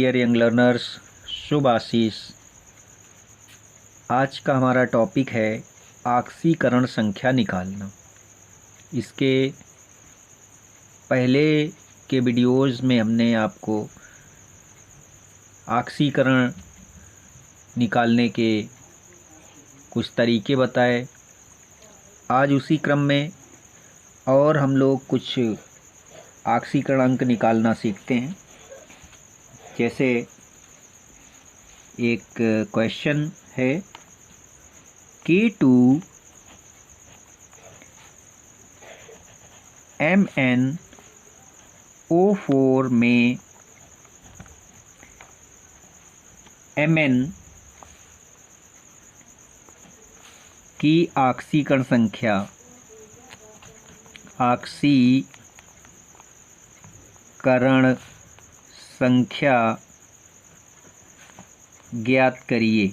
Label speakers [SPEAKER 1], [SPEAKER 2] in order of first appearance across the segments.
[SPEAKER 1] Dear young learners, शुभ आशीष। आज का हमारा टॉपिक है आक्सीकरण संख्या निकालना। इसके पहले के वीडियोज़ में हमने आपको आक्सीकरण निकालने के कुछ तरीके बताए। आज उसी क्रम में और हम लोग कुछ आक्सीकरण अंक निकालना सीखते हैं। जैसे एक क्वेश्चन है K2 MnO4 में Mn की आक्सीकरण संख्या ज्ञात करिए।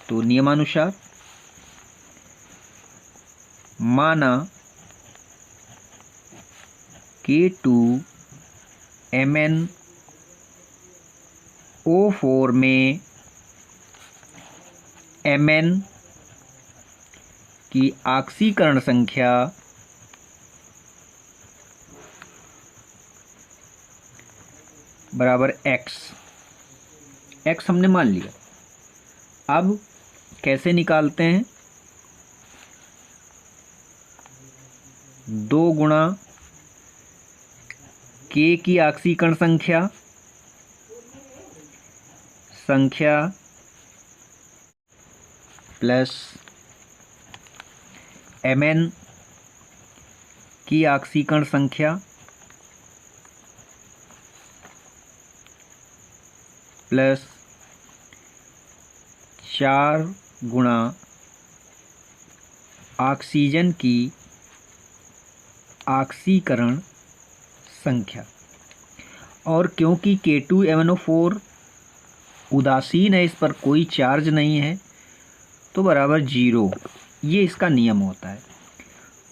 [SPEAKER 1] तो नियमानुसार माना K2 MnO4 में Mn की आक्सीकरण संख्या बराबर x हमने मान लिया। अब कैसे निकालते हैं? 2 गुणा K की आक्सीकरण संख्या प्लस Mn की आक्सीकरण संख्या प्लस 4 गुणा ऑक्सीजन की आक्सीकरण संख्या। और क्योंकि K2MnO4 उदासीन है, इस पर कोई चार्ज नहीं है, तो बराबर 0। ये इसका नियम होता है।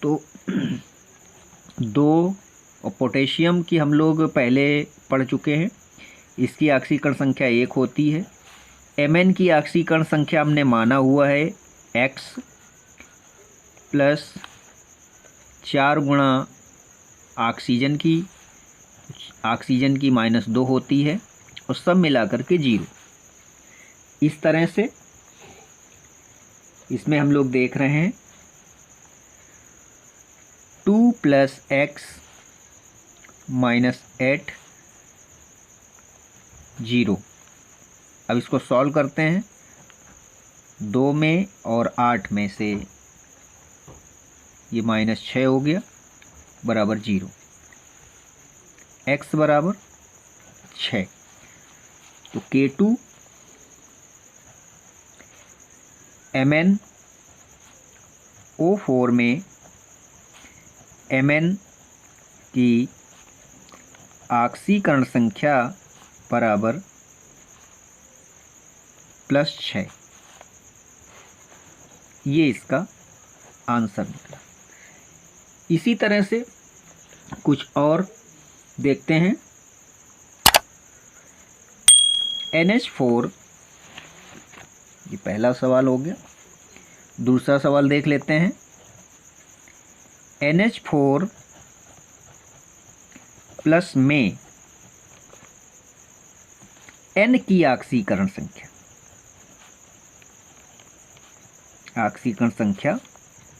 [SPEAKER 1] तो 2 और पोटेशियम की हम लोग पहले पढ़ चुके हैं, इसकी आक्सीकरण संख्या 1 होती है। Mn की आक्सीकरण संख्या हमने माना हुआ है x प्लस 4 गुणा ऑक्सीजन की -2 होती है और सब मिलाकर के 0। इस तरह से इसमें हम लोग देख रहे हैं 2 + x - 8 0। अब इसको सॉल्व करते हैं। 2 में और 8 में से ये -6 हो गया, बराबर 0। x बराबर 6। तो K2 MnO4 में Mn की आक्सीकरण संख्या बराबर +6। ये इसका आंसर निकला। इसी तरह से कुछ और देखते हैं। NH4, ये पहला सवाल हो गया। दूसरा सवाल देख लेते हैं। NH4 प्लस में N की आक्सीकरण संख्या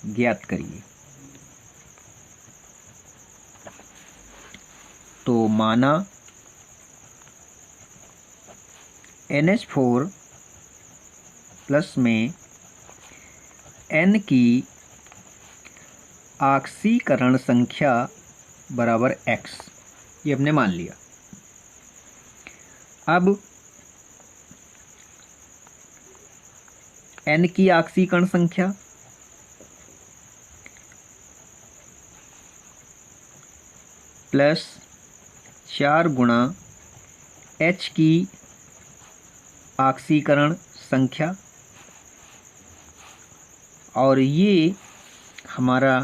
[SPEAKER 1] ज्ञात करिए। तो माना NH4 प्लस में N की आक्सीकरण संख्या बराबर x, ये हमने मान लिया। अब N की आक्सीकरण संख्या प्लस 4 गुणा H की आक्सीकरण संख्या, और ये हमारा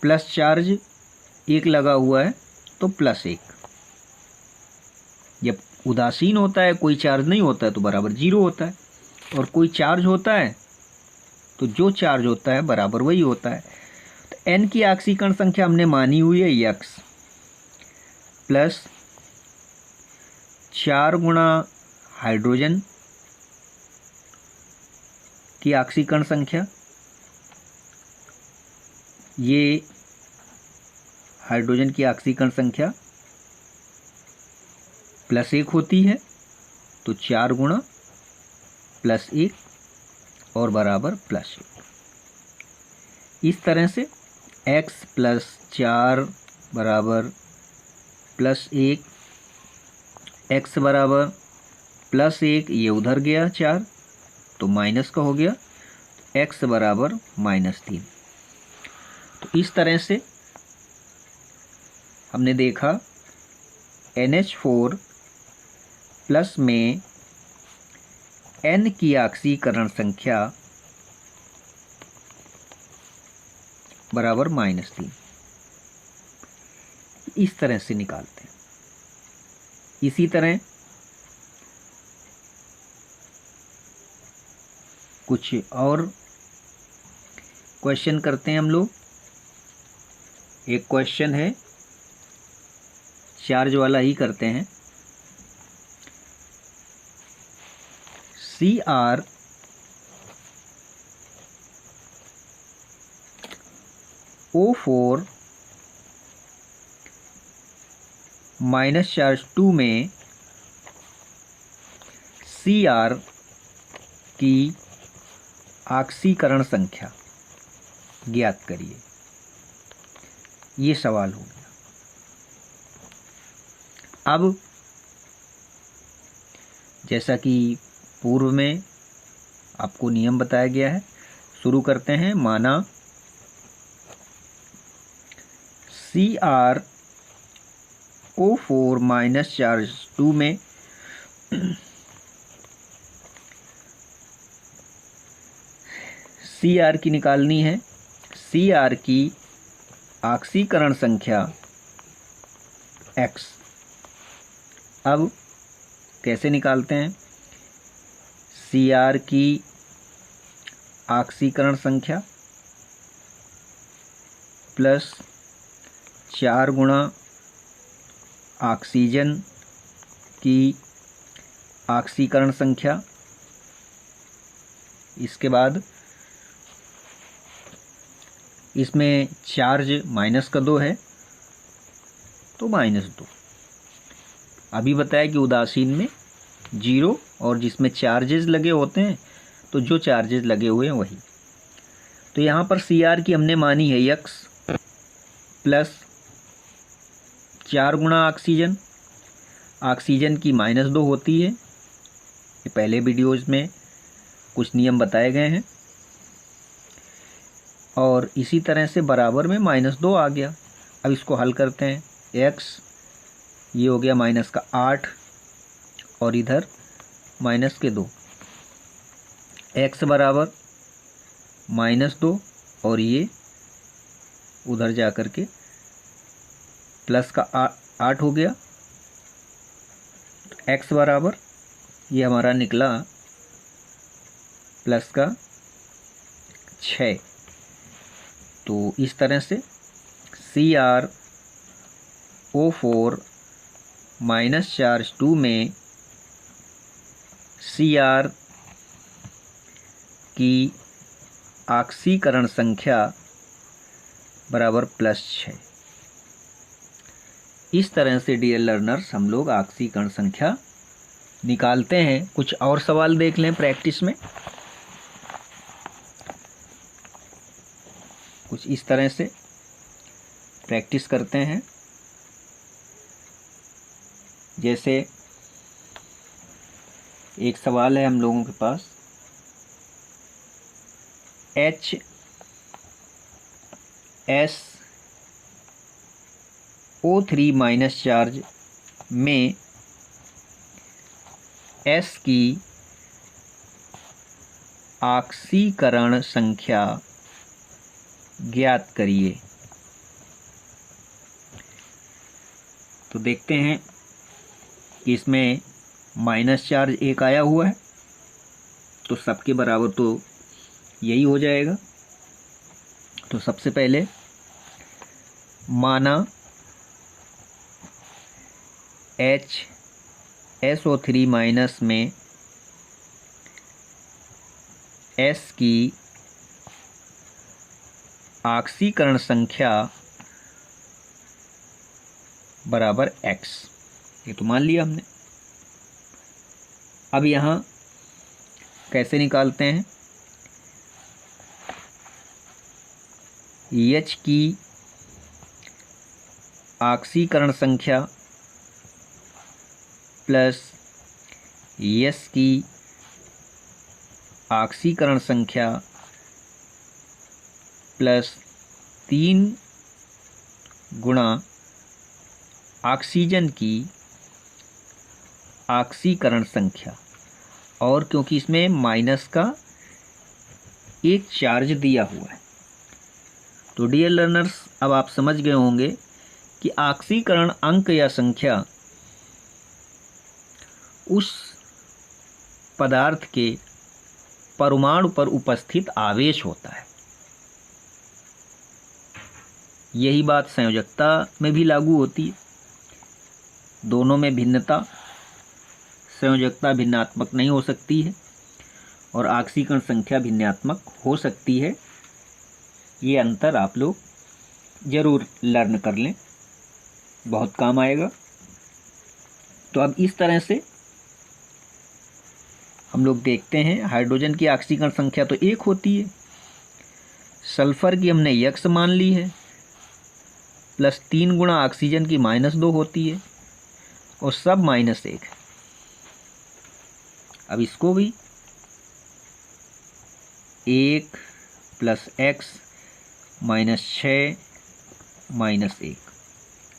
[SPEAKER 1] प्लस चार्ज 1 लगा हुआ है तो +1। जब उदासीन होता है, कोई चार्ज नहीं होता है, तो बराबर 0 होता है, और कोई चार्ज होता है तो जो चार्ज होता है बराबर वही होता है। तो n की ऑक्सीकरण संख्या हमने मानी हुई है x प्लस 4 गुणा हाइड्रोजन की ऑक्सीकरण संख्या, ये हाइड्रोजन की ऑक्सीकरण संख्या +1 होती है, तो 4 गुणा +1 और बराबर +1। इस तरह से x + 4 बराबर +1, x बराबर +1, ये उधर गया 4 तो माइनस का हो गया, x बराबर -3। तो इस तरह से हमने देखा NH4 प्लस में N की ऑक्सीकरण संख्या बराबर -3, इस तरह से निकालते हैं। इसी तरह कुछ और क्वेश्चन करते हैं हम लोग। एक क्वेश्चन है चार्ज वाला ही करते हैं। CrO4 माइनस चार्ज 2 में Cr की ऑक्सीकरण संख्या ज्ञात करिए, ये सवाल हो गया। अब जैसा कि पूर्व में आपको नियम बताया गया है, शुरू करते हैं। माना CrO4 माइनस चार्ज 2 में Cr की निकालनी है। Cr की ऑक्सीकरण संख्या x। अब कैसे निकालते हैं? Cr की ऑक्सीकरण संख्या प्लस 4 गुणा ऑक्सीजन की ऑक्सीकरण संख्या, इसके बाद इसमें चार्ज -2 है तो -2। अभी बताया कि उदासीन में 0 और जिसमें चार्जेस लगे होते हैं तो जो चार्जेस लगे हुए हैं वही। तो यहाँ पर Cr की हमने मानी है x प्लस 4 गुणा ऑक्सीजन। ऑक्सीजन की -2 होती है, ये पहले वीडियोज़ में कुछ नियम बताए गए हैं। और इसी तरह से बराबर में -2 आ गया। अब इसको हल करते हैं। x ये हो गया -8 और इधर -2, x बराबर -2 और ये उधर जा कर के +8 हो गया। x बराबर ये हमारा निकला +6। तो इस तरह से CrO4 माइनस चार्ज 2 में Cr की ऑक्सीकरण संख्या बराबर +6। इस तरह से डियर लर्नर्स हम लोग ऑक्सीकरण संख्या निकालते हैं। कुछ और सवाल देख लें प्रैक्टिस में। कुछ इस तरह से प्रैक्टिस करते हैं, जैसे एक सवाल है हम लोगों के पास, HSO3 माइनस चार्ज में S की ऑक्सीकरण संख्या ज्ञात करिए। तो देखते हैं कि इसमें माइनस चार्ज एक आया हुआ है, तो सबके बराबर तो यही हो जाएगा। तो सबसे पहले माना HSO3 माइनस में S की ऑक्सीकरण संख्या बराबर X, ये तो मान लिया हमने। अब यहाँ कैसे निकालते हैं? H की ऑक्सीकरण संख्या प्लस S की ऑक्सीकरण संख्या प्लस 3 गुणा ऑक्सीजन की ऑक्सीकरण संख्या, और क्योंकि इसमें माइनस का एक चार्ज दिया हुआ है, तो डियर लर्नर्स अब आप समझ गए होंगे कि ऑक्सीकरण अंक या संख्या उस पदार्थ के परमाणु पर उपस्थित आवेश होता है। यही बात संयोजकता में भी लागू होती है। दोनों में भिन्नता, संयोजकता भिन्नात्मक नहीं हो सकती है और ऑक्सीकरण संख्या भिन्नात्मक हो सकती है। ये अंतर आप लोग जरूर लर्न कर लें, बहुत काम आएगा। तो अब इस तरह से हम लोग देखते हैं, हाइड्रोजन की ऑक्सीकरण संख्या तो 1 होती है, सल्फर की हमने x मान ली है, प्लस 3 गुणा ऑक्सीजन की -2 होती है, और सब -1 है। अब इसको भी 1 + x -6 -1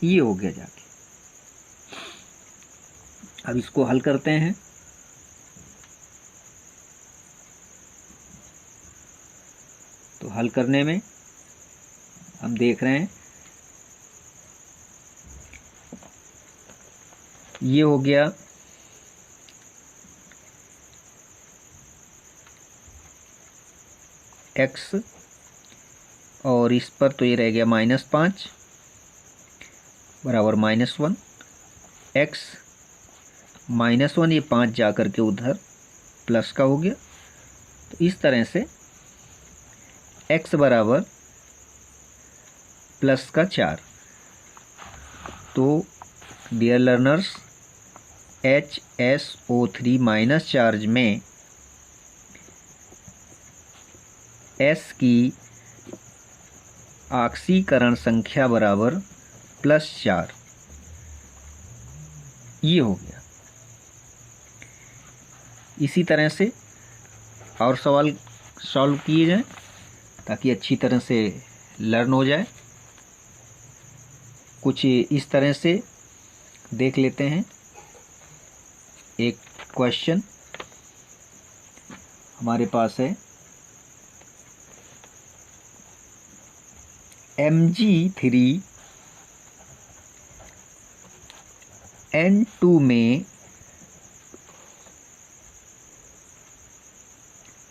[SPEAKER 1] ये हो गया जाके। अब इसको हल करते हैं। तो हल करने में हम देख रहे हैं ये हो गया x, और इस पर तो ये रह गया -5 बराबर -1, x -1, ये 5 जा कर के उधर प्लस का हो गया। तो इस तरह से x बराबर +4। तो dear learners, HSO3 minus charge में S की ऑक्सीकरण संख्या बराबर +4, ये हो गया। इसी तरह से और सवाल सॉल्व किए जाएं ताकि अच्छी तरह से लर्न हो जाए। कुछ इस तरह से देख लेते हैं। एक क्वेश्चन हमारे पास है, Mg3N2 में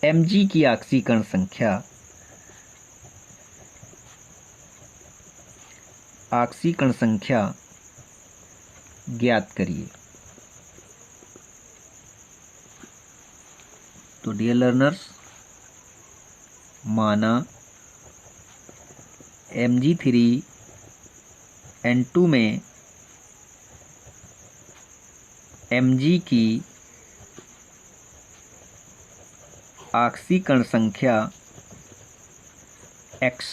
[SPEAKER 1] Mg की ऑक्सीकरण संख्या ज्ञात करिए। तो डियर लर्नर्स, माना Mg3N2 में Mg की ऑक्सीकरण संख्या X।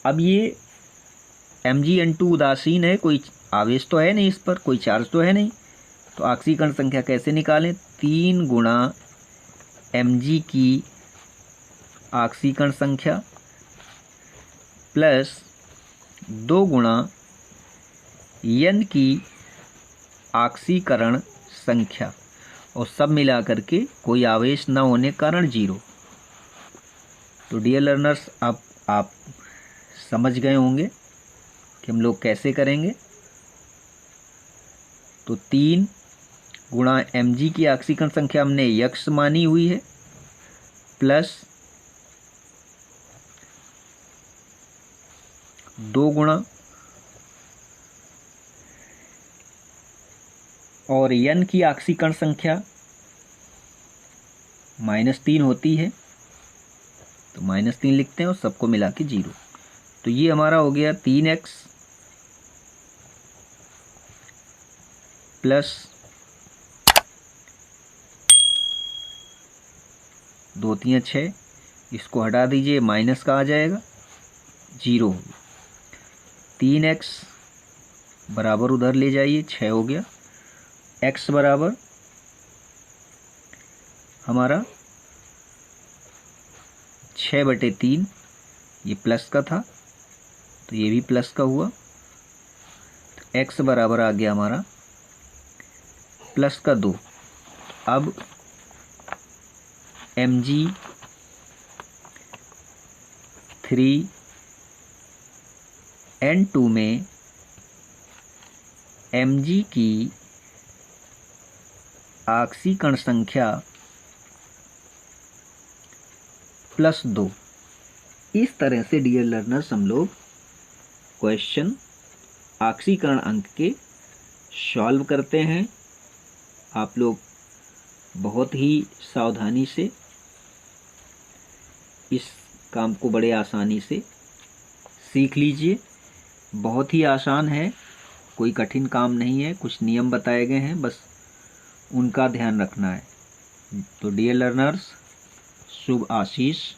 [SPEAKER 1] अब ये Mgn2 उदासीन है, कोई आवेश तो है नहीं, इस पर कोई चार्ज तो है नहीं, तो ऑक्सीकरण संख्या कैसे निकालें? 3 गुणा Mg की ऑक्सीकरण संख्या प्लस 2 गुणा N की ऑक्सीकरण संख्या, और सब मिला करके कोई आवेश न होने के कारण 0। तो डियर लर्नर्स, अब आप समझ गए होंगे कि हम लोग कैसे करेंगे। तो 3 गुणा mg की आक्सीकरण संख्या हमने यक्ष मानी हुई है, प्लस 2 गुणा और n की आक्सीकरण संख्या -3 होती है, तो -3 लिखते हैं और सबको मिला के 0। तो ये हमारा हो गया 3x प्लस 2 3 6, इसको हटा दीजिए, माइनस का आ जाएगा 0। 3x बराबर उधर ले जाइए, 6 हो गया। x बराबर हमारा 6/3, ये प्लस का था तो ये भी प्लस का हुआ। तो x बराबर आ गया हमारा +2। अब mg 3n2 में mg की आक्सीकरण संख्या +2। इस तरह से डियर लर्नर्स हम लोग क्वेश्चन आक्सीकरण अंक के सॉल्व करते हैं। आप लोग बहुत ही सावधानी से इस काम को बड़े आसानी से सीख लीजिए। बहुत ही आसान है, कोई कठिन काम नहीं है। कुछ नियम बताए गए हैं, बस उनका ध्यान रखना है। तो डियर लर्नर्स, शुभ आशीष।